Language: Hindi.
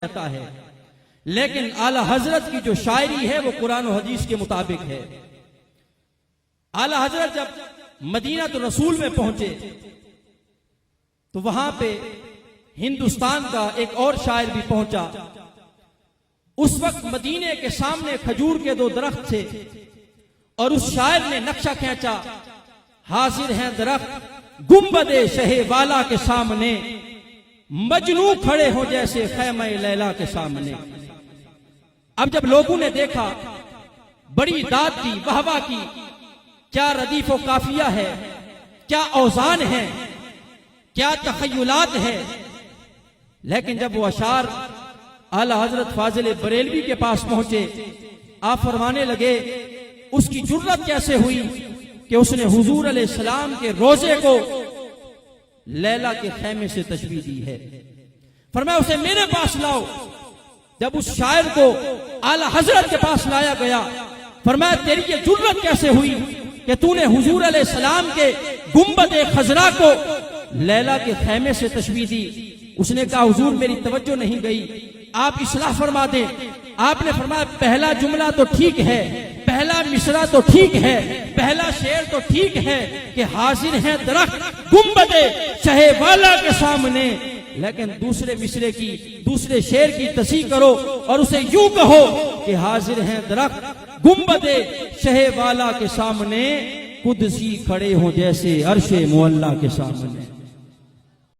जाता है, लेकिन आला हजरत की जो शायरी है वो कुरान और हदीस के मुताबिक है। आला हजरत जब मदीना तो रसूल में पहुंचे तो वहां पे हिंदुस्तान का एक और शायर भी पहुंचा। उस वक्त मदीने के सामने खजूर के 2 दरख्त थे और उस शायर ने नक्शा खींचा, हाजिर हैं दरख्त गुंबदे शहे वाला के सामने, मजनू खड़े हो जैसे खैमा लैला के सामने। अब जब लोगों ने देखा, बड़ी दाद दी, वाहवाह की, क्या रदीफ व काफिया है, क्या औजान है, क्या तखय्युलात है। लेकिन जब वो अशार आला हजरत फाजिल बरेलवी के पास पहुंचे, आप फरमाने लगे उसकी जुर्रत कैसे हुई कि उसने हुजूर अलैहिस्सलाम के रोजे को लैला के खैमे से तशबीह दी है। फरमाया उसे मेरे पास लाओ। जब उस शायर को आला हजरत के पास लाया गया, फरमाया तेरी ये जुर्रत कैसे हुई कि तूने हुजूर अलैहिस्सलाम के गुंबदे खजरा को लैला के खैमे से तशबीह दी। उसने कहा हुजूर मेरी तवज्जो नहीं गई, आप इस्लाह फरमा दें। आपने फरमाया पहला जुमला तो ठीक है, पहला मिसरा तो ठीक है, पहला शेर तो ठीक है कि हाजिर हैं दरख्त गुंबदे शहे वाला के सामने, लेकिन दूसरे मिसरे की, दूसरे शेर की तसी करो और उसे यूं कहो कि हाजिर हैं दरख्त गुंबदे शहे वाला के सामने, कुदसी खड़े हो जैसे अर्शे मुअल्ला के सामने।